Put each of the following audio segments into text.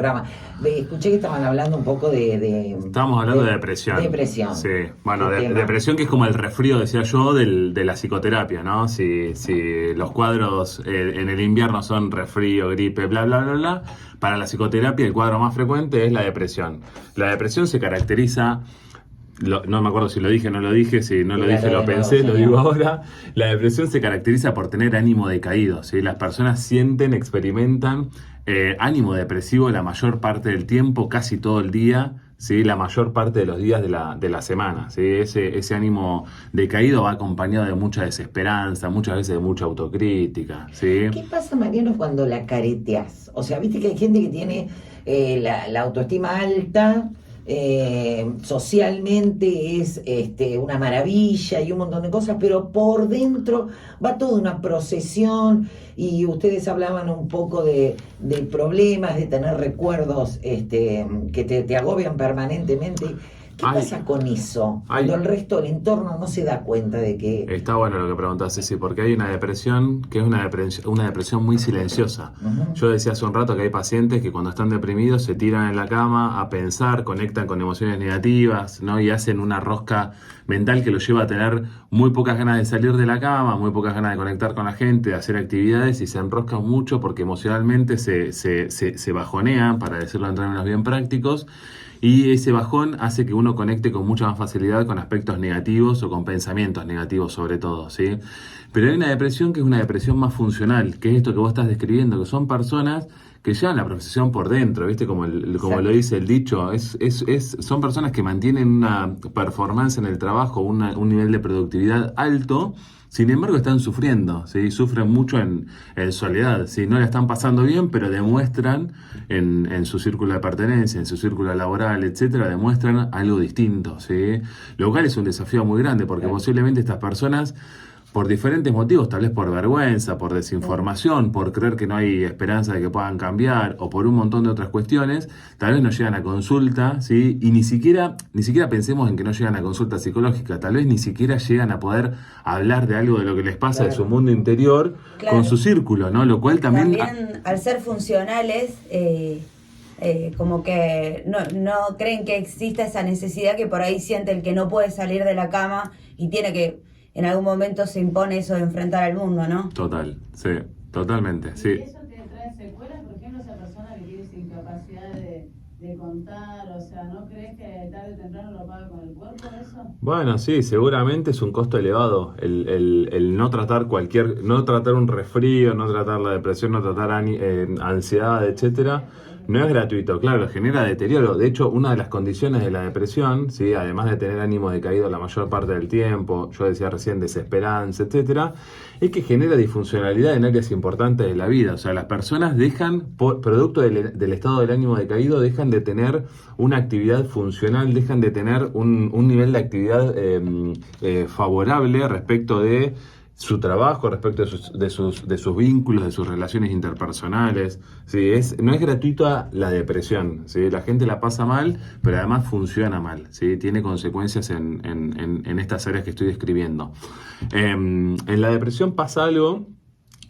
programa. Escuché que estaban hablando un poco Estábamos hablando de depresión. Depresión. Sí, bueno, ¿Qué tema? depresión que es como el resfrío, decía yo, de la psicoterapia, ¿no? Si los cuadros en el invierno son resfrío, gripe, bla, bla, bla, bla, para la psicoterapia el cuadro más frecuente es la depresión. La depresión se caracteriza... no me acuerdo si lo dije o no lo dije, si no lo Dígalo dije lo de nuevo, pensé, lo señor. digo ahora. La depresión se caracteriza por tener ánimo decaído, ¿sí? Las personas sienten, experimentan ánimo depresivo la mayor parte del tiempo, casi todo el día, ¿sí? La mayor parte de los días de la semana, ¿sí? Ese ánimo decaído va acompañado de mucha desesperanza, muchas veces de mucha autocrítica, ¿sí? ¿Qué pasa, Mariano, cuando la careteas? O sea, viste que hay gente que tiene la autoestima alta, socialmente es una maravilla y un montón de cosas, pero por dentro va toda una procesión y ustedes hablaban un poco de problemas, de tener recuerdos que te agobian permanentemente. ¿Qué Hay, pasa con eso? Cuando hay, el resto del entorno no se da cuenta de que... Está bueno lo que preguntas, Ceci, porque hay una depresión que es una depresión muy silenciosa. Ujú. Yo decía hace un rato que hay pacientes que cuando están deprimidos se tiran en la cama a pensar, conectan con emociones negativas, ¿no? Y hacen una rosca mental que los lleva a tener muy pocas ganas de salir de la cama, muy pocas ganas de conectar con la gente, de hacer actividades y se enroscan mucho porque emocionalmente se bajonean, para decirlo en términos bien prácticos. Y ese bajón hace que uno conecte con mucha más facilidad con aspectos negativos o con pensamientos negativos sobre todo, ¿sí? Pero hay una depresión que es una depresión más funcional, que es esto que vos estás describiendo, que son personas que llevan la profesión por dentro, ¿viste? Como como lo dice el dicho, son personas que mantienen una performance en el trabajo, un nivel de productividad alto. Sin embargo, están sufriendo, ¿sí? Sufren mucho en soledad, ¿sí? No la están pasando bien, pero demuestran en su círculo de pertenencia, en su círculo laboral, etcétera, demuestran algo distinto, ¿sí? Lo cual es un desafío muy grande, porque Claro. posiblemente estas personas, por diferentes motivos, tal vez por vergüenza, por desinformación, por creer que no hay esperanza de que puedan cambiar, o por un montón de otras cuestiones, tal vez no llegan a consulta, ¿sí? Y ni siquiera pensemos en que no llegan a consulta psicológica, tal vez ni siquiera llegan a poder hablar de algo de lo que les pasa de su Claro. mundo interior con su Claro. círculo, ¿no? Lo cual también... También al ser funcionales, como que no creen que exista esa necesidad que por ahí siente el que no puede salir de la cama y tiene que, en algún momento se impone eso de enfrentar al mundo, ¿no? Total, sí, totalmente, ¿Y sí. eso te trae secuelas? Por ejemplo, esa persona que tiene esa incapacidad de contar, o sea, ¿no crees que tarde o temprano lo paga con el cuerpo eso? Bueno, sí, seguramente es un costo elevado el no tratar no tratar un resfrío, no tratar la depresión, no tratar ansiedad, etcétera. No es gratuito, claro, genera deterioro. De hecho, una de las condiciones de la depresión, ¿sí? Además de tener ánimo decaído la mayor parte del tiempo, yo decía recién desesperanza, etcétera, es que genera disfuncionalidad en áreas importantes de la vida. O sea, las personas producto del estado del ánimo decaído, dejan de tener una actividad funcional, dejan de tener un nivel de actividad favorable respecto de su trabajo, respecto de sus vínculos, de sus relaciones interpersonales. Sí, no es gratuita la depresión, ¿sí? La gente la pasa mal, pero además funciona mal, ¿sí? Tiene consecuencias en estas áreas que estoy describiendo. En la depresión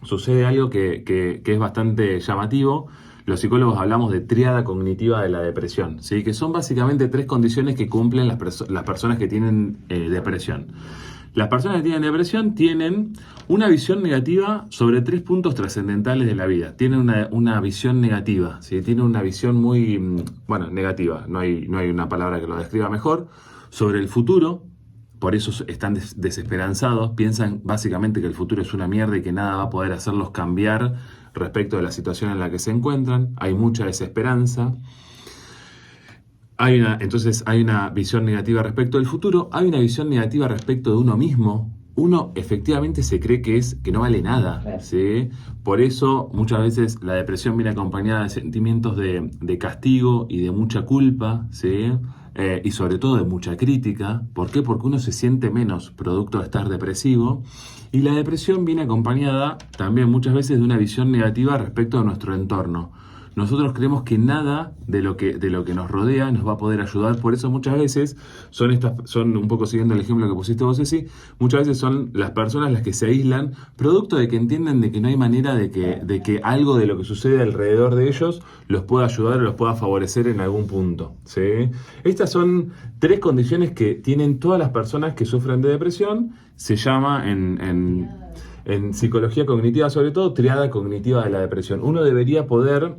sucede algo que es bastante llamativo. Los psicólogos hablamos de tríada cognitiva de la depresión, ¿sí? Que son básicamente tres condiciones que cumplen las personas que tienen depresión. Las personas que tienen depresión tienen una visión negativa sobre tres puntos trascendentales de la vida. Tienen una visión negativa, ¿sí? Tienen una visión muy, negativa, no hay una palabra que lo describa mejor, sobre el futuro. Por eso están desesperanzados, piensan básicamente que el futuro es una mierda y que nada va a poder hacerlos cambiar respecto de la situación en la que se encuentran. Hay mucha desesperanza. Entonces hay una visión negativa respecto del futuro, hay una visión negativa respecto de uno mismo. Uno efectivamente se cree que no vale nada, Claro. ¿sí? Por eso muchas veces la depresión viene acompañada de sentimientos de castigo y de mucha culpa, ¿sí? Y sobre todo de mucha crítica. ¿Por qué? Porque uno se siente menos producto de estar depresivo. Y la depresión viene acompañada también muchas veces de una visión negativa respecto de nuestro entorno. nosotros creemos que nada de lo que nos rodea nos va a poder ayudar. Por eso muchas veces son un poco siguiendo el ejemplo que pusiste vos, Ceci, muchas veces son las personas las que se aíslan, producto de que entienden de que no hay manera de que algo de lo que sucede alrededor de ellos los pueda ayudar o los pueda favorecer en algún punto, ¿sí? Estas son 3 condiciones que tienen todas las personas que sufren de depresión. Se llama en psicología cognitiva, sobre todo, triada cognitiva de la depresión. Uno debería poder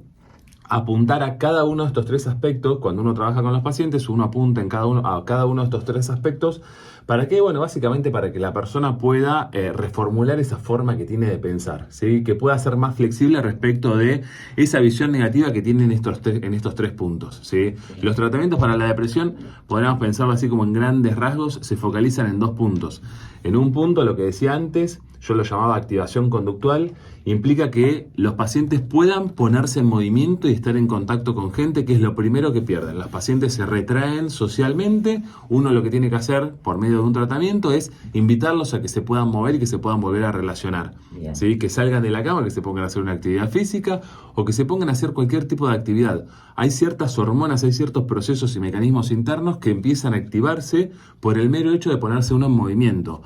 apuntar a cada uno de estos 3 aspectos. Cuando uno trabaja con los pacientes, uno apunta a cada uno de estos 3 aspectos. ¿Para qué? Bueno, básicamente para que la persona pueda reformular esa forma que tiene de pensar, ¿sí? Que pueda ser más flexible respecto de esa visión negativa que tiene en estos 3 puntos, ¿sí? Los tratamientos para la depresión, podríamos pensarlo así como en grandes rasgos, se focalizan en 2 puntos. En un punto, lo que decía antes, yo lo llamaba activación conductual, implica que los pacientes puedan ponerse en movimiento y estar en contacto con gente, que es lo primero que pierden. Los pacientes se retraen socialmente. Uno lo que tiene que hacer por medio de un tratamiento es invitarlos a que se puedan mover y que se puedan volver a relacionar, ¿sí? Que salgan de la cama, que se pongan a hacer una actividad física o que se pongan a hacer cualquier tipo de actividad. Hay ciertas hormonas, hay ciertos procesos y mecanismos internos que empiezan a activarse por el mero hecho de ponerse uno en movimiento.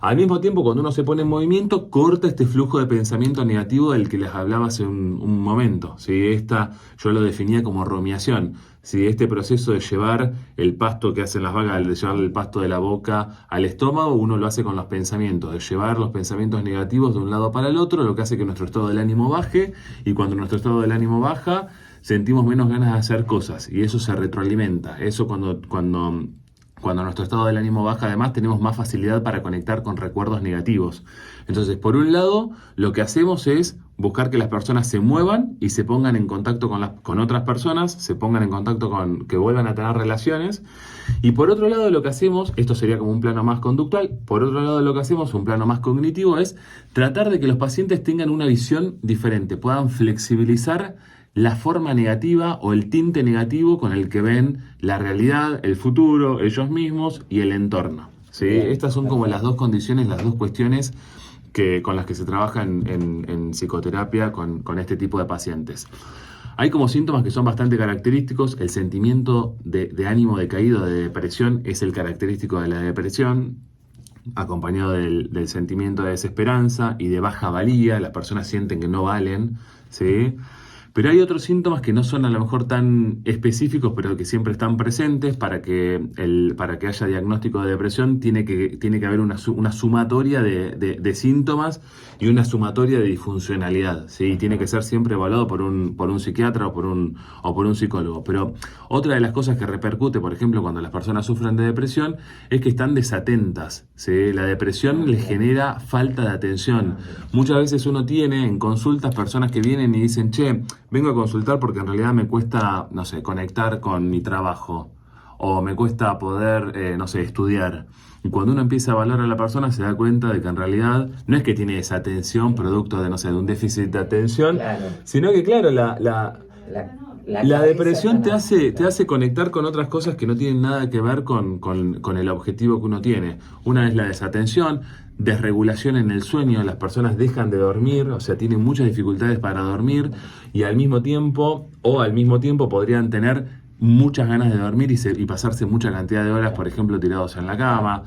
Al mismo tiempo, cuando uno se pone en movimiento, corta este flujo de pensamiento negativo del que les hablaba hace un momento, ¿sí? Yo lo definía como rumiación, ¿sí? Este proceso de llevar el pasto que hacen las vacas, de llevar el pasto de la boca al estómago, uno lo hace con los pensamientos, de llevar los pensamientos negativos de un lado para el otro, lo que hace que nuestro estado del ánimo baje, y cuando nuestro estado del ánimo baja, sentimos menos ganas de hacer cosas, y eso se retroalimenta. Eso cuando nuestro estado del ánimo baja, además, tenemos más facilidad para conectar con recuerdos negativos. Entonces, por un lado, lo que hacemos es buscar que las personas se muevan y se pongan en contacto con otras personas, se pongan en contacto que vuelvan a tener relaciones. Y por otro lado, lo que hacemos, esto sería como un plano más conductual, por otro lado lo que hacemos, un plano más cognitivo, es tratar de que los pacientes tengan una visión diferente, puedan flexibilizar la forma negativa o el tinte negativo con el que ven la realidad, el futuro, ellos mismos y el entorno, ¿sí? Estas son como las 2 condiciones, las 2 cuestiones con las que se trabaja en psicoterapia con este tipo de pacientes. Hay como síntomas que son bastante característicos. El sentimiento de ánimo decaído, de depresión, es el característico de la depresión, acompañado del sentimiento de desesperanza y de baja valía. Las personas sienten que no valen, ¿sí? Pero hay otros síntomas que no son a lo mejor tan específicos, pero que siempre están presentes. Para que haya diagnóstico de depresión tiene que haber una sumatoria de síntomas y una sumatoria de disfuncionalidad, ¿sí? Tiene que ser siempre evaluado por un psiquiatra o por un psicólogo. Pero otra de las cosas que repercute, por ejemplo, cuando las personas sufren de depresión, es que están desatentas, ¿sí? La depresión les genera falta de atención. Muchas veces uno tiene en consultas personas que vienen y dicen, che, vengo a consultar porque en realidad me cuesta, no sé, conectar con mi trabajo, o me cuesta poder, estudiar. Y cuando uno empieza a evaluar a la persona, se da cuenta de que en realidad no es que tiene desatención producto de un déficit de atención, claro, sino que, claro, la depresión te hace conectar con otras cosas que no tienen nada que ver con el objetivo que uno tiene. Una es la desatención, desregulación en el sueño, las personas dejan de dormir, o sea, tienen muchas dificultades para dormir, y al mismo tiempo podrían tener muchas ganas de dormir y pasarse mucha cantidad de horas, por ejemplo, tirados en la cama.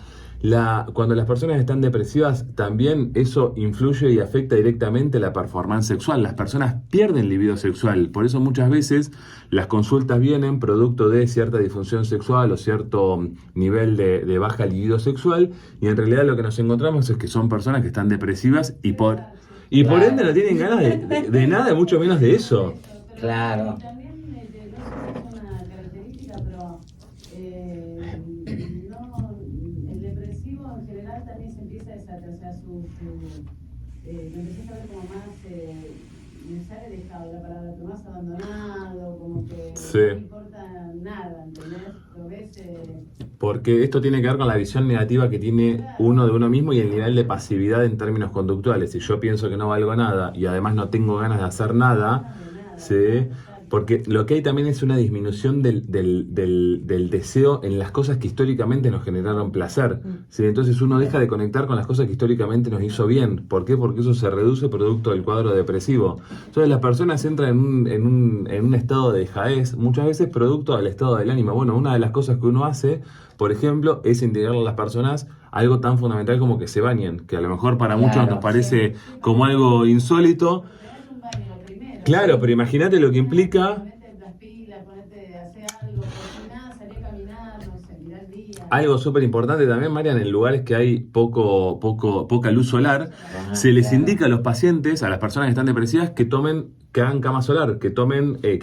Cuando las personas están depresivas, también eso influye y afecta directamente la performance sexual. Las personas pierden libido sexual. Por eso muchas veces las consultas vienen producto de cierta disfunción sexual o cierto nivel de baja libido sexual, y en realidad lo que nos encontramos es que son personas que están depresivas y por ende no tienen ganas de nada, mucho menos de eso. Claro. Empecé a ver como más, me sale dejado la palabra, pero más abandonado, como que sí, no importa nada, ¿entendés? Lo ves, porque esto tiene que ver con la visión negativa que tiene uno de uno mismo y el nivel de pasividad en términos conductuales. Si yo pienso que no valgo nada y además no tengo ganas de hacer nada, ¿sí? Porque lo que hay también es una disminución del deseo en las cosas que históricamente nos generaron placer. ¿Sí? Entonces uno deja de conectar con las cosas que históricamente nos hizo bien. ¿Por qué? Porque eso se reduce producto del cuadro depresivo. Entonces las personas entran en un estado de dejadez, muchas veces producto del estado del ánimo. Bueno, una de las cosas que uno hace, por ejemplo, es integrar a las personas algo tan fundamental como que se bañen, que a lo mejor para muchos nos parece como algo insólito. Claro, pero imagínate lo que implica. Ponete las pilas, ponete a hacer algo, cocinar, salir a caminar, no sé, mirar el día. Algo súper importante también, Marian, en lugares que hay poca luz solar, se les indica a los pacientes, a las personas que están depresivas, que hagan cama solar, que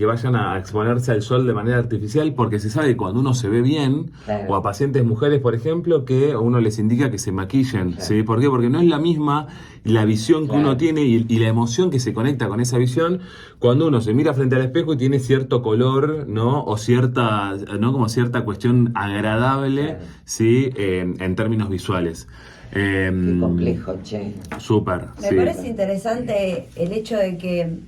vayan a exponerse al sol de manera artificial, porque se sabe que cuando uno se ve bien, o a pacientes mujeres, por ejemplo, que uno les indica que se maquillen, ¿sí? ¿Por qué? Porque no es la misma la visión que uno tiene y la emoción que se conecta con esa visión cuando uno se mira frente al espejo y tiene cierto color, ¿no? O cierta, ¿no? Como cierta cuestión agradable, ¿sí? En términos visuales. Qué complejo, che. Súper. Me parece interesante el hecho de que,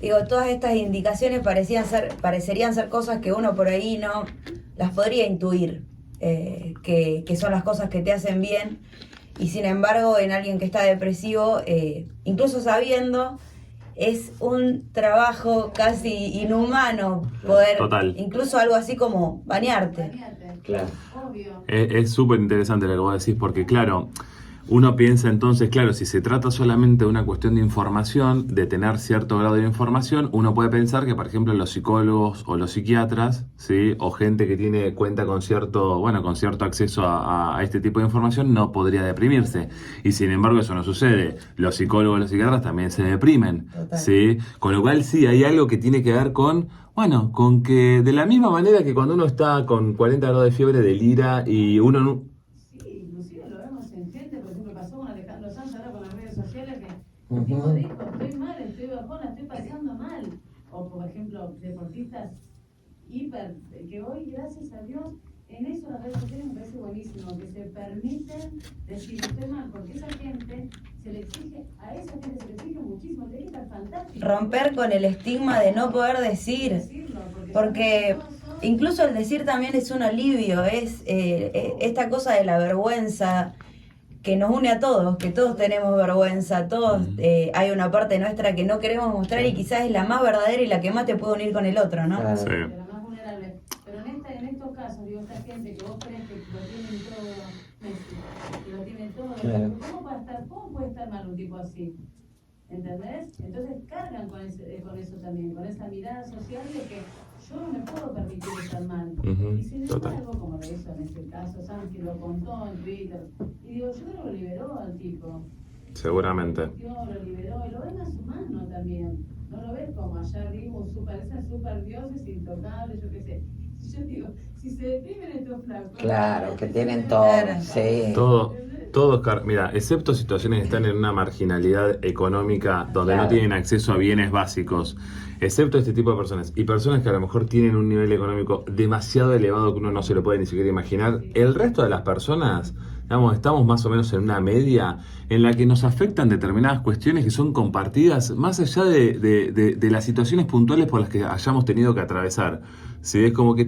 digo, todas estas indicaciones parecerían ser cosas que uno por ahí no las podría intuir, que son las cosas que te hacen bien, y sin embargo en alguien que está depresivo, incluso sabiendo, es un trabajo casi inhumano poder, Total. incluso algo así como bañarte. Claro. Obvio. Es súper interesante lo que vos decís, porque claro, uno piensa entonces, claro, si se trata solamente de una cuestión de información, de tener cierto grado de información, uno puede pensar que, por ejemplo, los psicólogos o los psiquiatras, ¿sí? O gente que cuenta con cierto acceso a este tipo de información, no podría deprimirse. Y sin embargo eso no sucede. Los psicólogos y los psiquiatras también se deprimen, ¿sí? Con lo cual sí, hay algo que tiene que ver con que de la misma manera que cuando uno está con 40 grados de fiebre delira y uno no... Sí, inclusive lo vemos en gente, por ejemplo, pasó con Alejandro Sanz ahora con las redes sociales, que el tipo dijo, estoy mal, estoy bajona, estoy pasando mal. O por ejemplo, deportistas que hoy, gracias a Dios, en eso las redes sociales me parece buenísimo, que se permiten decir estoy mal, porque esa gente a esa gente se le exige muchísimo, tiene que estar fantástico. Romper con el estigma de no poder decir, porque incluso el decir también es un alivio, es esta cosa de la vergüenza que nos une a todos, que todos tenemos vergüenza, todos hay una parte nuestra que no queremos mostrar y quizás es la más verdadera y la que más te puede unir con el otro, ¿no? Claro. Sí. De la más vulnerable. Pero en estos casos, digo, esta gente que vos crees que lo tienen todo, Messi, que lo tienen todo, Claro. ¿cómo puede estar mal un tipo así? ¿Entendés? Entonces cargan con eso también, con esa mirada social de que yo no me puedo permitir estar mal. Y sin embargo, como lo hizo en ese caso, Sanz, que lo contó en Twitter, y digo, yo creo que lo liberó al tipo. Seguramente. Lo liberó, y lo ves más humano también. No lo ves como allá arriba, esos super dioses intocables, yo qué sé. Yo digo, si se deprimen estos flacos. Claro, que tienen todo, sí. Mira, excepto situaciones que están en una marginalidad económica donde no tienen acceso a bienes básicos, excepto este tipo de personas y personas que a lo mejor tienen un nivel económico demasiado elevado que uno no se lo puede ni siquiera imaginar, el resto de las personas, digamos, estamos más o menos en una media en la que nos afectan determinadas cuestiones que son compartidas más allá de las situaciones puntuales por las que hayamos tenido que atravesar. ¿Sí? Es como que,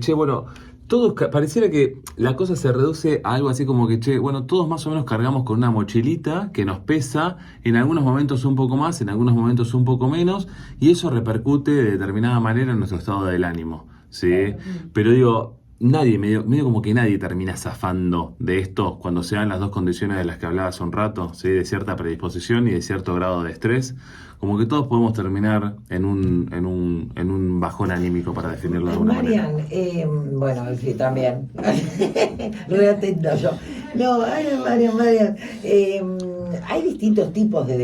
todos, pareciera que la cosa se reduce a algo así como que, todos más o menos cargamos con una mochilita que nos pesa, en algunos momentos un poco más, en algunos momentos un poco menos, y eso repercute de determinada manera en nuestro estado del ánimo, ¿sí? Pero digo, medio como que nadie termina zafando de esto cuando se dan las dos condiciones de las que hablaba hace un rato, ¿sí? De cierta predisposición y de cierto grado de estrés. Como que todos podemos terminar en un bajón anímico, para definirlo de alguna manera. Marian, bueno, sí, también. Reatento yo. No, Marian. Hay distintos tipos de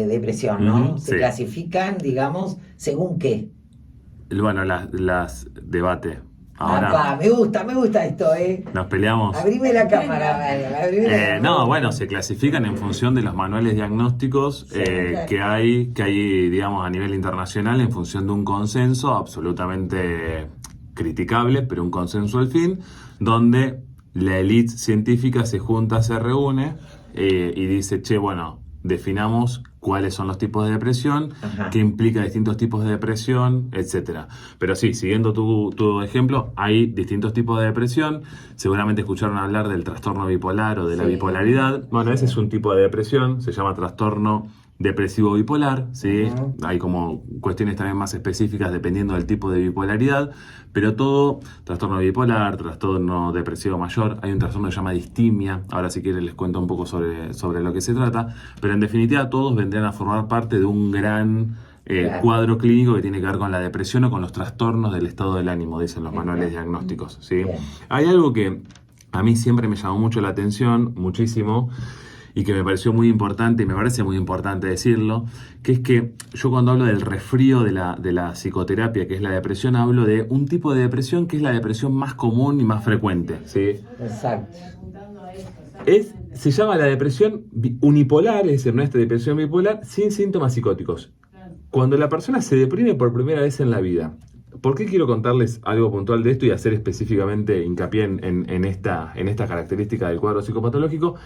depresión, ¿no? Se clasifican, digamos, según qué. Bueno, las debate. Ahora Apa, me gusta esto, nos peleamos. Abrime la cámara, Marian. No, bueno, se clasifican en función de los manuales diagnósticos que hay, digamos, a nivel internacional, en función de un consenso absolutamente criticable, pero un consenso al fin, donde la élite científica se junta, se reúne y dice, definamos cuáles son los tipos de depresión, Ajá. qué implica distintos tipos de depresión, etcétera. Pero sí, siguiendo tu ejemplo, hay distintos tipos de depresión. Seguramente escucharon hablar del trastorno bipolar o de la Sí. bipolaridad. Bueno, ese es un tipo de depresión, se llama trastorno depresivo bipolar, ¿sí? Ujú. Hay como cuestiones también más específicas dependiendo del tipo de bipolaridad, pero todo, trastorno bipolar, trastorno depresivo mayor, hay un trastorno que se llama distimia, ahora si quieren les cuento un poco sobre lo que se trata, pero en definitiva todos vendrían a formar parte de un gran Claro. cuadro clínico que tiene que ver con la depresión o con los trastornos del estado del ánimo, dicen los manuales Exacto. diagnósticos, ¿sí? Bien. Hay algo que a mí siempre me llamó mucho la atención, muchísimo, y que me pareció muy importante, y me parece muy importante decirlo, que es que yo cuando hablo del resfrío de la psicoterapia, que es la depresión, hablo de un tipo de depresión que es la depresión más común y más frecuente, ¿sí? Exacto. Apuntando a esto, exactamente. Se llama la depresión unipolar, es decir, no es depresión bipolar, sin síntomas psicóticos. Claro. Cuando la persona se deprime por primera vez en la vida. ¿Por qué quiero contarles algo puntual de esto y hacer específicamente hincapié en esta característica del cuadro psicopatológico?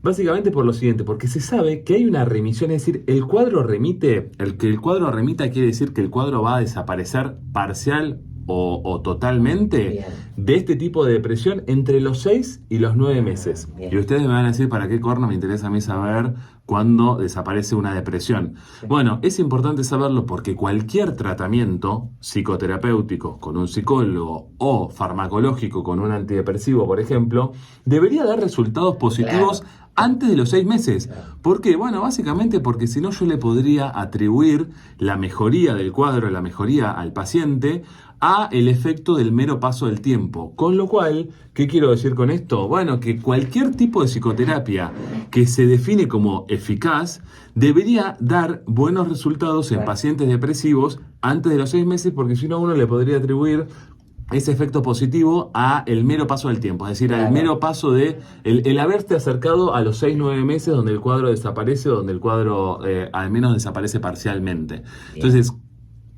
Básicamente por lo siguiente, porque se sabe que hay una remisión, es decir, el cuadro remite, que el cuadro remita quiere decir que el cuadro va a desaparecer parcial o totalmente Bien. de este tipo de depresión entre los 6 y los 9 meses. Bien. Y ustedes me van a decir, ¿para qué corno me interesa a mí saber cuándo desaparece una depresión? Bueno, es importante saberlo porque cualquier tratamiento psicoterapéutico con un psicólogo o farmacológico con un antidepresivo, por ejemplo, debería dar resultados positivos antes de los 6 meses. ¿Por qué? Bueno, básicamente porque si no yo le podría atribuir la mejoría del cuadro, la mejoría al paciente, a el efecto del mero paso del tiempo. Con lo cual, ¿qué quiero decir con esto? Bueno, que cualquier tipo de psicoterapia que se define como eficaz debería dar buenos resultados en pacientes depresivos antes de los 6 meses, porque si no uno le podría atribuir ese efecto positivo a el mero paso del tiempo, es decir, al Claro. mero paso de el haberte acercado a los 6-9 meses donde el cuadro desaparece, donde el cuadro al menos desaparece parcialmente. Entonces,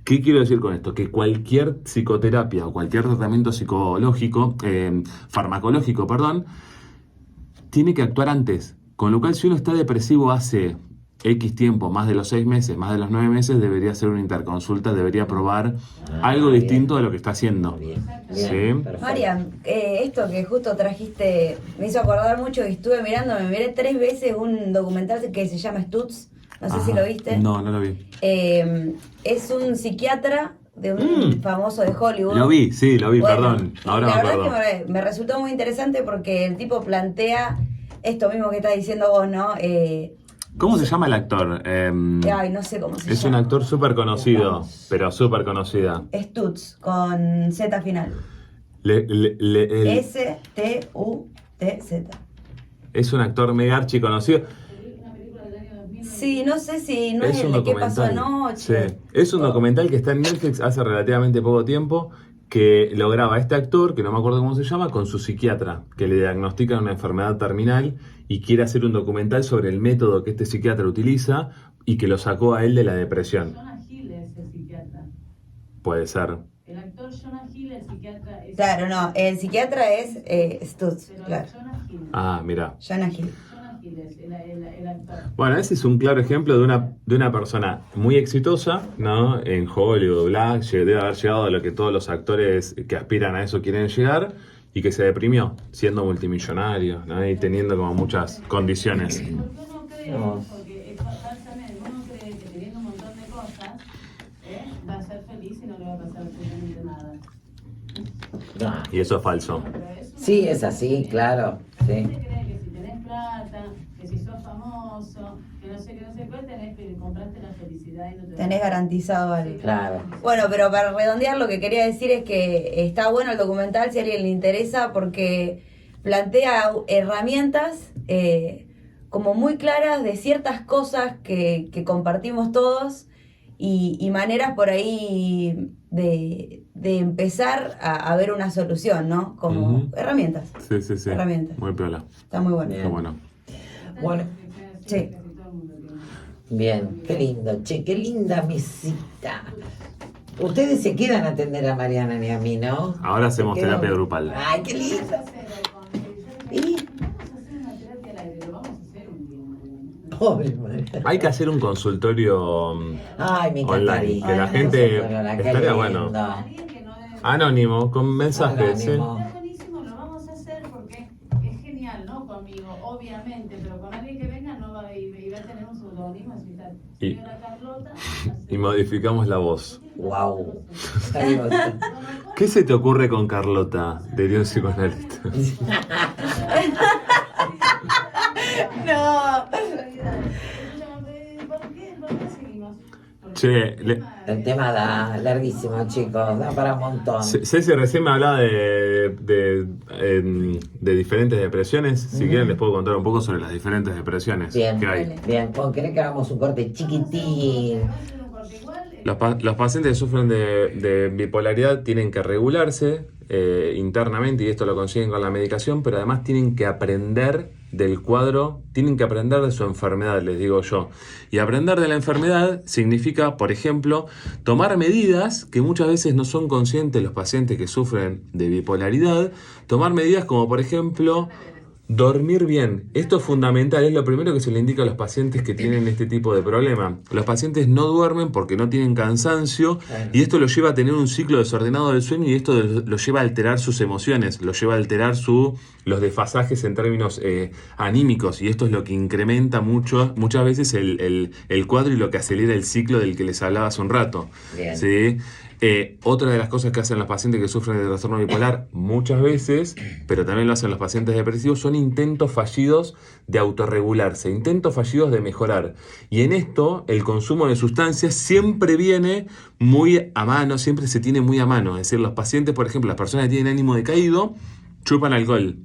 ¿qué quiero decir con esto? Que cualquier psicoterapia o cualquier tratamiento psicológico, farmacológico, tiene que actuar antes. Con lo cual, si uno está depresivo hace X tiempo, más de los 6 meses, más de los 9 meses, debería hacer una interconsulta, debería probar algo bien. distinto de lo que está haciendo. Bien. Sí. Perfecto. Marian, esto que justo trajiste me hizo acordar mucho que estuve mirando, me miré 3 veces un documental que se llama Stutz, no sé si Ajá. lo viste. No, no lo vi. Es un psiquiatra de un famoso de Hollywood. Lo vi, sí, lo vi, Bueno, perdón. Ahora la me verdad acuerdo. es que me resultó muy interesante porque el tipo plantea esto mismo que estás diciendo vos, ¿no? ¿Cómo se llama el actor? Ay, no sé cómo se Es un llama. actor súper conocido, pero súper conocida. Stutz, con Z final. S-T-U-T-Z. Es un actor mega archi conocido. Una película del año 2000. Sí, no sé si no es Es el un de qué pasó documental. anoche. Sí. Es un documental que está en Netflix hace relativamente poco tiempo, que lo graba este actor, que no me acuerdo cómo se llama, con su psiquiatra, que le diagnostican una enfermedad terminal y quiere hacer un documental sobre el método que este psiquiatra utiliza y que lo sacó a él de la depresión. Jonah Hill es el psiquiatra. Puede ser. El actor Jonah Hill, el psiquiatra es. Claro, no, el psiquiatra es Stutz, Pero claro. Jonah Hill. Ah, mira. Jonah Hill. Jonah Hill es el actor. Bueno, ese es un claro ejemplo de una persona muy exitosa, ¿no? En Hollywood, Black, debe haber llegado a lo que todos los actores que aspiran a eso quieren llegar, y que se deprimió, siendo multimillonario, ¿no? Y teniendo como muchas condiciones. Porque uno cree, No. porque falsamente uno cree que teniendo un montón de cosas va a ser feliz y no le va a pasar absolutamente nada. No. Y eso es falso. Pero es una- Sí, es así, claro. La Sí. gente cree que si tenés plata, que si sos famoso, que no sé qué, tenés que compraste la felicidad y no te Tenés garantizado algo. Claro. Bueno, pero para redondear lo que quería decir es que está bueno el documental si a alguien le interesa porque plantea herramientas como muy claras de ciertas cosas que compartimos todos y maneras por ahí de empezar a ver una solución, ¿no? Como Ujú. herramientas. Sí, sí, sí. Herramientas. Muy piola. Está muy bueno. Bien. Qué bueno. Bueno. Sí. Casi todo el mundo tiene. Bien, qué lindo, che, qué linda mesita. Ustedes se quedan a atender a Mariana ni a mí, ¿no? Ahora hacemos Se quedan- terapia grupal. Ay, qué lindo. Vamos a hacer ¿Y? una terapia al aire, lo vamos a hacer un día. Pobre María. Hay que hacer un consultorio Ay, me online, encantaría. que la Ay, gente qué estaría lindo. bueno. Alguien que no es- Anónimo, con mensajes, ¿sí? Anónimo. Está buenísimo, lo vamos a hacer porque es genial, ¿no? Conmigo, obviamente, pero con alguien que venga no va a y va a tener un seudónimo, así tal. Y- Señora Carlota. Y modificamos la voz. Wow. ¿Qué se te ocurre con Carlota? Diría un psicoanalista. No. ¿Por qué seguimos? Porque Che, El tema da larguísimo, chicos, da para un montón. Ceci recién me hablaba de diferentes depresiones. Si quieren les puedo contar un poco sobre las diferentes depresiones Bien, que hay. Dale. bien, ¿querés que hagamos un corte chiquitín? va a ser un corte igual. Los pacientes que sufren de bipolaridad tienen que regularse internamente y esto lo consiguen con la medicación, pero además tienen que aprender del cuadro, tienen que aprender de su enfermedad, les digo yo. Y aprender de la enfermedad significa, por ejemplo, tomar medidas que muchas veces no son conscientes los pacientes que sufren de bipolaridad, tomar medidas como, por ejemplo, dormir bien. Esto es fundamental, es lo primero que se le indica a los pacientes que tienen este tipo de problema. Los pacientes no duermen porque no tienen cansancio y esto los lleva a tener un ciclo desordenado del sueño y esto los lleva a alterar sus emociones, los lleva a alterar los desfasajes en términos anímicos y esto es lo que incrementa muchas veces el cuadro y lo que acelera el ciclo del que les hablaba hace un rato. Bien. ¿Sí? Otra de las cosas que hacen los pacientes que sufren de trastorno bipolar muchas veces, pero también lo hacen los pacientes depresivos, son intentos fallidos de autorregularse, intentos fallidos de mejorar. Y en esto el consumo de sustancias siempre viene muy a mano, siempre se tiene muy a mano. Es decir, los pacientes, por ejemplo, las personas que tienen ánimo decaído, chupan alcohol.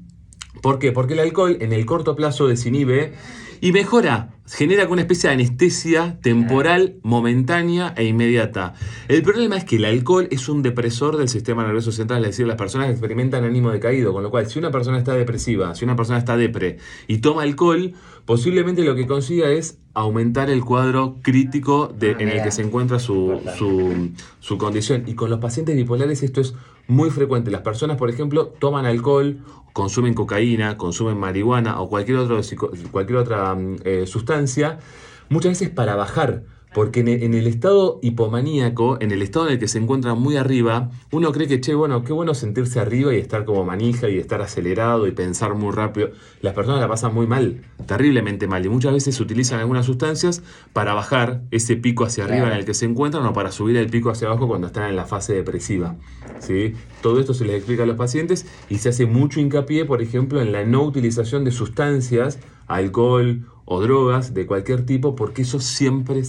¿Por qué? Porque el alcohol en el corto plazo desinhibe y mejora, genera una especie de anestesia temporal, momentánea e inmediata. El problema es que el alcohol es un depresor del sistema nervioso central, es decir, las personas que experimentan ánimo decaído, con lo cual si una persona está depresiva, si una persona está depre y toma alcohol, posiblemente lo que consiga es aumentar el cuadro crítico en el que se encuentra su condición. Y con los pacientes bipolares esto es muy frecuente. Las personas, por ejemplo, toman alcohol, consumen cocaína, consumen marihuana o cualquier otra sustancia, muchas veces para bajar. Porque en el estado hipomaníaco, en el estado en el que se encuentra muy arriba, uno cree que, qué bueno sentirse arriba y estar como manija y estar acelerado y pensar muy rápido. Las personas la pasan muy mal, terriblemente mal, y muchas veces utilizan algunas sustancias para bajar ese pico hacia arriba en el que se encuentran o para subir el pico hacia abajo cuando están en la fase depresiva. ¿Sí? Todo esto se les explica a los pacientes y se hace mucho hincapié, por ejemplo, en la no utilización de sustancias, alcohol o drogas de cualquier tipo, porque eso siempre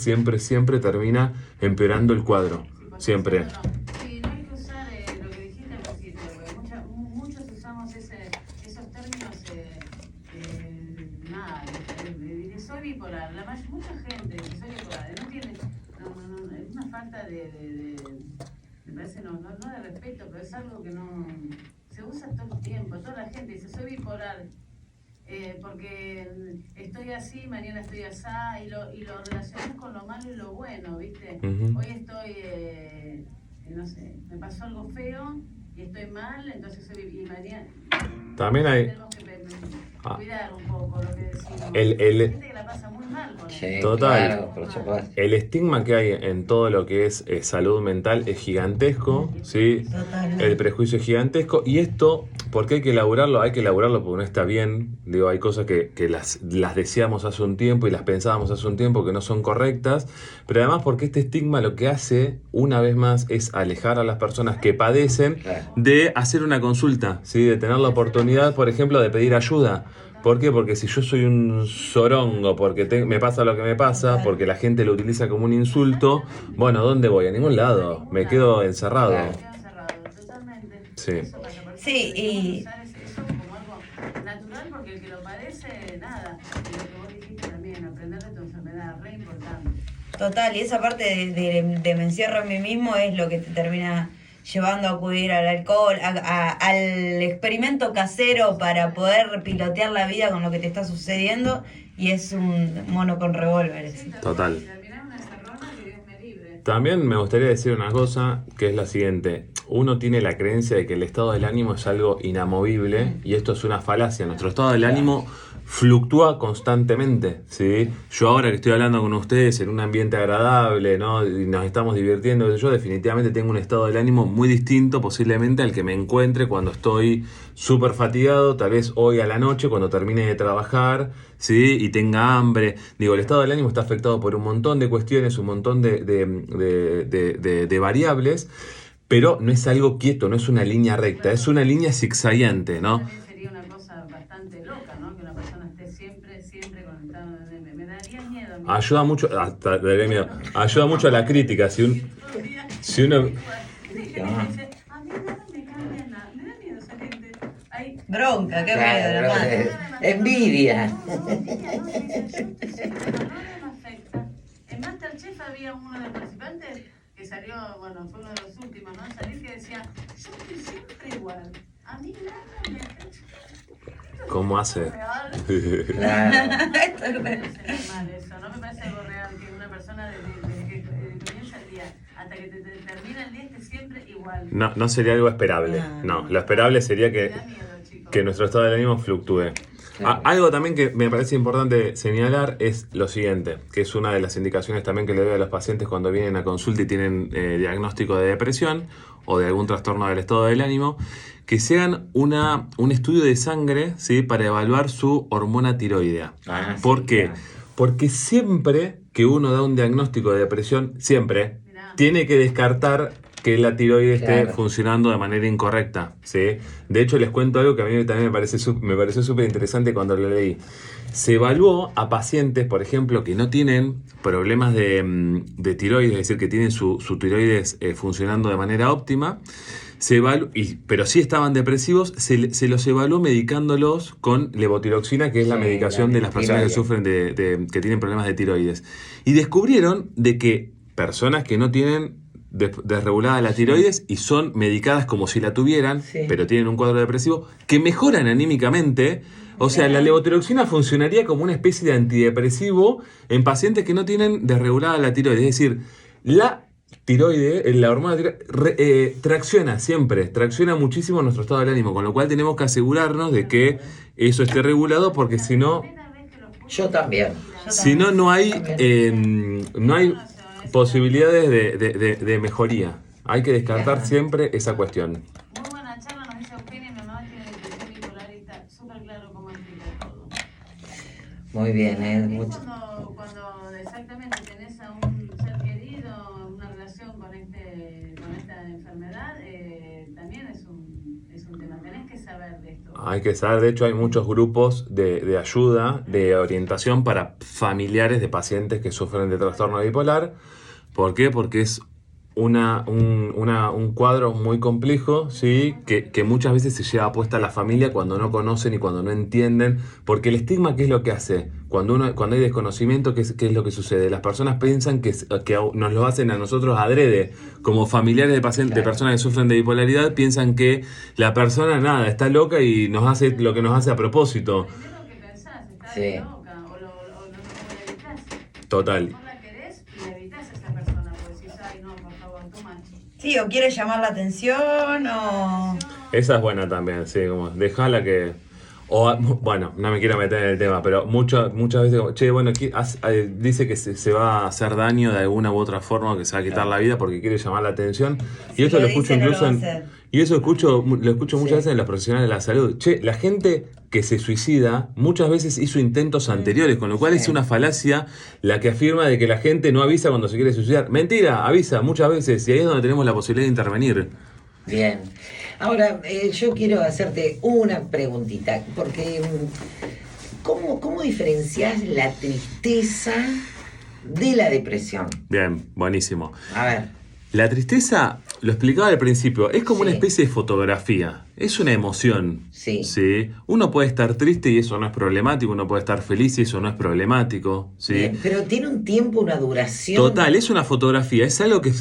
termina empeorando el cuadro. Siempre. Sí, no hay que usar lo que dijiste al principio, porque muchos usamos esos términos, nada, de soy bipolar. Mucha gente que soy bipolar no tiene, es una falta me parece, no de respeto, pero es algo que no se usa todo el tiempo. Toda la gente dice soy bipolar. Porque estoy así, mañana estoy asá, y lo relacionas con lo malo y lo bueno, ¿viste? Uh-huh. Hoy estoy, no sé, me pasó algo feo y estoy mal, entonces y mañana también hay... tenemos que cuidar un poco lo que decimos. Hay gente que la pasa muy mal con Sí, eso. Total. claro, por supuesto. El estigma que hay en todo lo que es salud mental es gigantesco, ¿sí? Totalmente. El prejuicio es gigantesco y esto, ¿por qué hay que elaborarlo? Hay que elaborarlo porque no está bien. Digo, hay cosas que las deseamos hace un tiempo y las pensábamos hace un tiempo que no son correctas, pero además porque este estigma lo que hace, una vez más, es alejar a las personas que padecen de hacer una consulta, ¿sí? De tener la oportunidad, por ejemplo, de pedir ayuda. ¿Por qué? Porque si yo soy un zorongo, porque me pasa lo que me pasa, porque la gente lo utiliza como un insulto, bueno, ¿dónde voy? A ningún lado, me quedo encerrado. Claro. Queda encerrado, totalmente. Sí. Eso pasa, por eso Sí, debemos y- usar eso como algo natural, porque el que lo padece, nada. Y lo que vos dijiste también, aprender de tu enfermedad, re importante. Total, y esa parte de me encierro en mí mismo es lo que te termina llevando a acudir al alcohol, al experimento casero para poder pilotear la vida con lo que te está sucediendo, y es un mono con revólveres. Total. Terminar una encerrona, que Dios me libre. También me gustaría decir una cosa, que es la siguiente. uno tiene la creencia de que el estado del ánimo es algo inamovible y esto es una falacia. Nuestro estado del ánimo fluctúa constantemente, ¿sí? Yo ahora que estoy hablando con ustedes en un ambiente agradable, ¿no? Y nos estamos divirtiendo, yo definitivamente tengo un estado del ánimo muy distinto posiblemente al que me encuentre cuando estoy súper fatigado, tal vez hoy a la noche cuando termine de trabajar, ¿sí? Y tenga hambre. Digo, el estado del ánimo está afectado por un montón de cuestiones, un montón de variables, pero no es algo quieto, no es una línea recta, es una línea zigzagueante, ¿no? También sería una cosa bastante loca, ¿no? Que una persona esté siempre conectada. Me daría miedo. Ayuda mucho, daría miedo. Ayuda mucho a la crítica. Si uno Dice, a mí nada me cambia nada. Me da miedo esa gente. Hay Bronca, qué Claro, miedo, la madre. envidia. no me afecta. En Masterchef había uno de los participantes que salió, bueno, fue uno de los últimos, ¿no? Salir que decía, yo estoy siempre igual. A mí nada me afecta. ¿cómo hace? Claro. Esto es No me real. parece normal eso, no me parece algo real que una persona desde que comienza el día hasta que termina el día esté siempre igual. No sería algo esperable. No, lo esperable sería Me da miedo, chicos. que nuestro estado de ánimo fluctúe. Claro. Algo también que me parece importante señalar es lo siguiente, que es una de las indicaciones también que le doy a los pacientes cuando vienen a consulta y tienen diagnóstico de depresión o de algún trastorno del estado del ánimo, que se hagan un estudio de sangre, ¿sí? Para evaluar su hormona tiroidea. Ah, sí, ¿Por qué? claro. Porque siempre que uno da un diagnóstico de depresión, siempre Mirá. tiene que descartar que la tiroides esté Claro. funcionando de manera incorrecta, ¿sí? De hecho, les cuento algo que a mí también me pareció súper interesante cuando lo leí. Se evaluó a pacientes, por ejemplo, que no tienen problemas de tiroides, es decir, que tienen su tiroides funcionando de manera óptima, pero sí estaban depresivos, se los evaluó medicándolos con levotiroxina, que es la Sí, medicación la de las personas que tiroides. sufren que tienen problemas de tiroides. Y descubrieron de que personas que no tienen desregulada la tiroides y son medicadas como si la tuvieran, Sí. pero tienen un cuadro depresivo, que mejoran anímicamente. O sea, la levotiroxina funcionaría como una especie de antidepresivo en pacientes que no tienen desregulada la tiroides. Es decir, la tiroide, la hormona tiroide, tracciona muchísimo nuestro estado del ánimo, con lo cual tenemos que asegurarnos de que eso esté regulado, porque si no, Yo también. no hay posibilidades de mejoría. Hay que descartar Ajá. siempre esa cuestión. Muy buena charla, nos dice Eugenia, mi mamá tiene depresión bipolar y está súper claro cómo explica todo. Muy bien, Es mucho. cuando exactamente tenés a un ser querido, una relación con esta enfermedad, también es un tema. Tenés que saber de esto. Hay que saber, de hecho hay muchos grupos de ayuda, de orientación para familiares de pacientes que sufren de trastorno bipolar. ¿Por qué? Porque es un cuadro muy complejo, ¿sí? Que muchas veces se lleva puesta a la familia cuando no conocen y cuando no entienden, porque el estigma, ¿qué es lo que hace? Cuando hay desconocimiento, ¿qué es lo que sucede? Las personas piensan que nos lo hacen a nosotros adrede, como familiares de pacientes, de personas que sufren de bipolaridad, piensan que la persona, está loca y nos hace lo que nos hace a propósito. Primero que pensás, estás Sí. loca, o lo evitás. Total. No la querés y la evitás a esa persona, porque decís, ay no, por favor, too much. Sí, o quiere llamar la atención o... Esa es buena también, sí, como déjala que... Bueno, no me quiero meter en el tema, pero muchas veces como, che, bueno, dice que se va a hacer daño de alguna u otra forma, que se va a quitar la vida porque quiere llamar la atención. Si Y esto lo lo escucho dice, no lo incluso va a hacer. y eso lo escucho muchas Sí. veces en los profesionales de la salud. Che, la gente que se suicida muchas veces hizo intentos anteriores, con lo cual es Sí. una falacia la que afirma de que la gente no avisa cuando se quiere suicidar. Mentira, avisa muchas veces y ahí es donde tenemos la posibilidad de intervenir. Bien. Ahora, yo quiero hacerte una preguntita, porque ¿cómo diferencias la tristeza de la depresión? Bien, buenísimo. A ver, La tristeza, lo explicaba al principio, es como Sí. una especie de fotografía, es una emoción. Sí. Uno puede estar triste y eso no es problemático, uno puede estar feliz y eso no es problemático. ¿sí? bien, pero tiene un tiempo, una duración. Total, es una fotografía, es algo que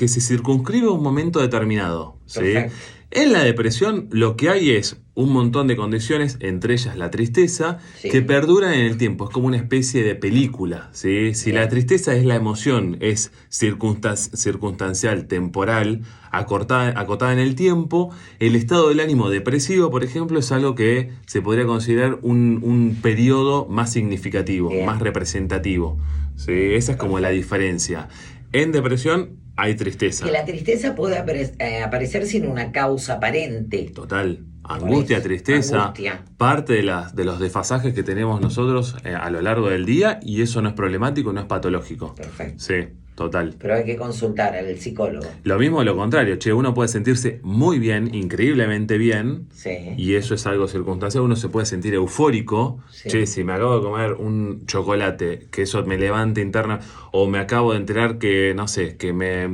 se circunscribe a un momento determinado. ¿sí? Perfecto. En la depresión lo que hay es un montón de condiciones, entre ellas la tristeza, Sí. que perduran en el tiempo. Es como una especie de película, ¿sí? Si la tristeza es la emoción, es circunstancial, temporal, acotada en el tiempo, el estado del ánimo depresivo, por ejemplo, es algo que se podría considerar un periodo más significativo, Bien. más representativo, ¿sí? Esa es como la diferencia. En depresión hay tristeza. Que la tristeza puede aparecer sin una causa aparente. Total. Angustia, eso, tristeza, angustia. parte de los desfasajes que tenemos nosotros a lo largo del día, y eso no es problemático, no es patológico. Perfecto. Sí, total. Pero hay que consultar al psicólogo. Lo mismo lo contrario, uno puede sentirse muy bien, increíblemente bien, Sí. y eso es algo circunstancial. Uno se puede sentir eufórico. Sí. Si me acabo de comer un chocolate, que eso me levanta interna, o me acabo de enterar que, no sé, que me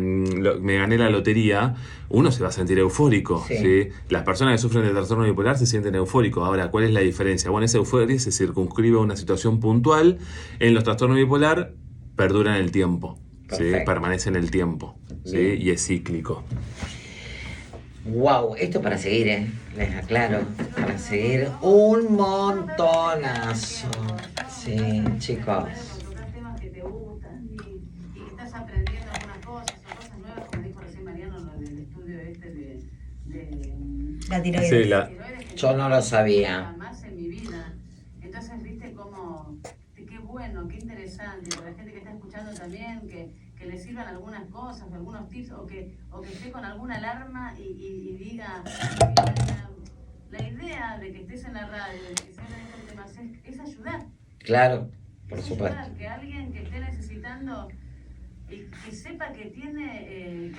gané la lotería, uno se va a sentir eufórico. Sí. ¿Sí? Las personas que sufren de trastorno bipolar se sienten eufóricos. Ahora, ¿cuál es la diferencia? Bueno, esa euforia se circunscribe a una situación puntual. En los trastornos bipolar perduran el tiempo. ¿Sí? Perfecto. Permanece en el tiempo, ¿sí? Bien. Y es cíclico. Wow, esto para seguir, les aclaro, para seguir un montonazo. Sí, chicos. Tocar temas que te gustan y que estás aprendiendo algunas cosas o cosas nuevas, como dijo recién Mariano, lo del estudio este de La tiroides. Sí, tiroides, que Yo no lo sabía. jamás en mi vida. Entonces, viste cómo, qué bueno, qué interesante, para la gente que está escuchando también, que le sirvan algunas cosas, algunos tips, o que esté con alguna alarma y diga, la idea de que estés en la radio, de que se hablen estos temas, es ayudar. Claro, por Es supuesto. ayudar, que alguien que esté necesitando y que sepa que tiene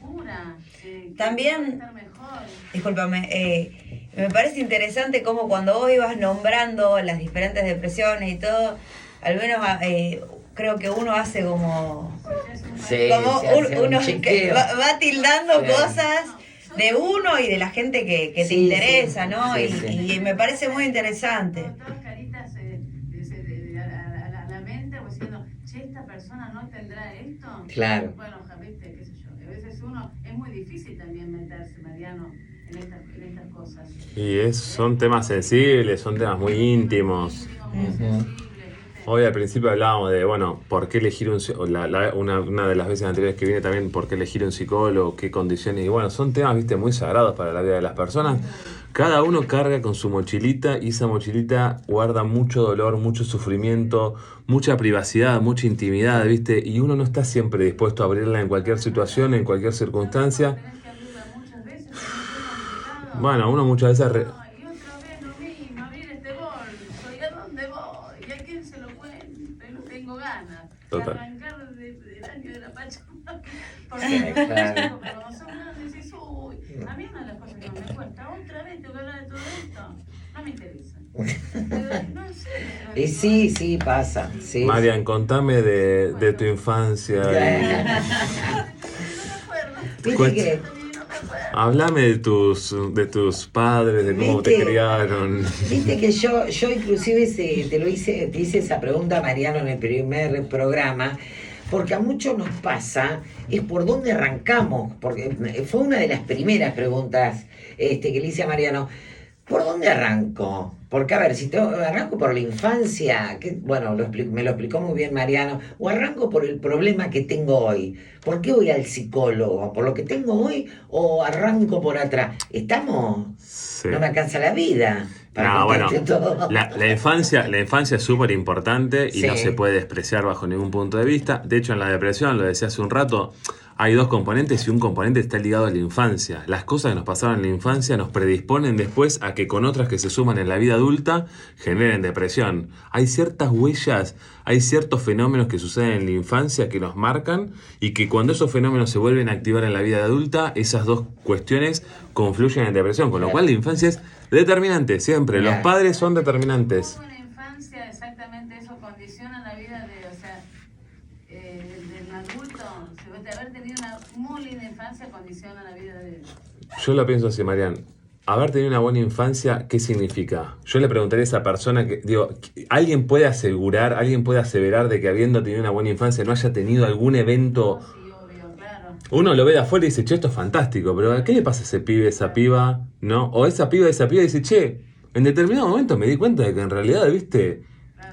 cura, que También- puede estar mejor. Discúlpame, me parece interesante cómo cuando vos ibas nombrando las diferentes depresiones y todo, al menos creo que uno hace como Sí, como se hace un uno que chequeo. va tildando Sí. cosas de uno y de la gente que te Sí, interesa, sí, ¿no? sí, y, sí. y me parece muy interesante. Todas caritas a la mente, o diciendo, che, esta persona no tendrá esto. Claro. Bueno, viste, qué sé yo. A veces uno, es muy difícil también meterse, Mariano, en estas cosas. Y son temas sensibles, son temas muy íntimos. Muy Ujú. sensibles, ¿viste? Hoy al principio hablábamos de, bueno, por qué elegir una de las veces anteriores que viene también, por qué elegir un psicólogo, qué condiciones. Y bueno, son temas, viste, muy sagrados para la vida de las personas. Cada uno carga con su mochilita y esa mochilita guarda mucho dolor, mucho sufrimiento, mucha privacidad, mucha intimidad, viste. Y uno no está siempre dispuesto a abrirla en cualquier situación, en cualquier circunstancia. Tenés que abrirla muchas veces, es muy complicado. Bueno, uno muchas veces... Y otra vez lo mismo, abrir este bolso, ¿y a dónde voy? ¿Y a quién se lo cuento? Y no tengo ganas Total. de arrancar del año de la Pachamama. Sí, claro. Pero cuando sos grande decís, uy, a mí una de las cosas que me cuesta, otra vez tengo que hablar de todo esto, no me interesa. Pero, no sé. Y sí, pasa. Sí. Marian, contame de tu infancia. No me acuerdo. Viste que, No me acuerdo. Hablame de tus padres, de cómo te ¿Viste? criaron. viste que yo inclusive te hice esa pregunta, Mariano, en el primer programa, porque a muchos nos pasa, es por dónde arrancamos, porque fue una de las primeras preguntas que le hice a Mariano. ¿Por dónde arranco? Porque, a ver, si arranco por la infancia, que, bueno, me lo explicó muy bien Mariano, o arranco por el problema que tengo hoy. ¿Por qué voy al psicólogo? ¿Por lo que tengo hoy o arranco por atrás? Sí. No me alcanza la vida para No, bueno, contarte todo. la infancia es súper importante y Sí. no se puede despreciar bajo ningún punto de vista. De hecho, en la depresión, lo decía hace un rato, hay dos componentes y un componente está ligado a la infancia. Las cosas que nos pasaron en la infancia nos predisponen después a que con otras que se suman en la vida adulta generen depresión. Hay ciertas huellas, hay ciertos fenómenos que suceden en la infancia que nos marcan y que cuando esos fenómenos se vuelven a activar en la vida adulta, esas dos cuestiones confluyen en depresión. Con lo cual la infancia es determinante, siempre. Los Claro. padres son determinantes. ¿Cómo en la infancia exactamente eso condiciona la vida del adulto? De haber tenido una muy linda infancia condiciona la vida de... Yo lo pienso así, Marian. Haber tenido una buena infancia, ¿qué significa? Yo le preguntaría a esa persona que, digo, ¿alguien puede aseverar de que habiendo tenido una buena infancia no haya tenido algún evento? Sí, obvio, claro. uno lo ve de afuera y dice, che, esto es fantástico, pero ¿a qué le pasa a ese pibe, esa piba, no? O esa piba dice, che, en determinado momento me di cuenta de que en realidad, viste,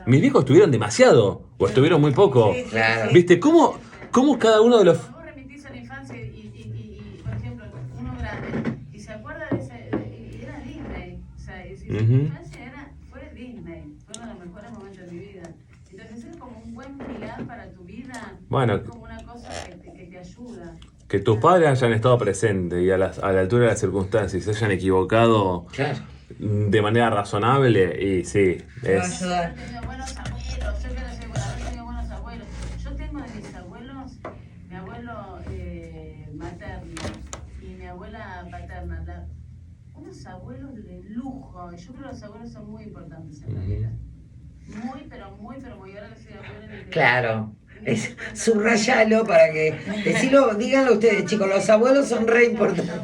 mis viejos estuvieron demasiado, o estuvieron muy poco. Claro. ¿Viste? ¿Cómo cada uno de los... Cuando vos remitís a la infancia por ejemplo, uno grande, y se acuerda de ese, era Disney, o sea, y si su infancia fue Disney, fue uno de los mejores momentos de mi vida. Entonces es como un buen pilar para tu vida, Bueno, es como una cosa que te ayuda. que tus padres hayan estado presentes y a la altura de las circunstancias se hayan equivocado Claro. de manera razonable, y sí, Te va a es... ayudar. Haber tenido buenos abuelos, yo quiero decir, haber tenido buenos abuelos. Yo tengo de mis abuelos, mi abuelo materno y mi abuela paterna, unos abuelos de lujo. Yo creo que los abuelos son muy importantes en la vida. Muy, pero muy, ahora que soy abuela. Claro. Subrayalo para que. Díganlo ustedes, chicos, los abuelos son re importantes.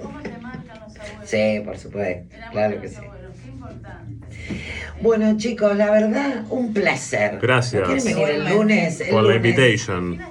¿Cómo te marcan los abuelos? Sí, por supuesto. El amor Claro de que los sí. abuelos, qué importante. Bueno, chicos, la verdad, un placer. Gracias. ¿Quieren venir el lunes? El Por la lunes. invitation. Mira,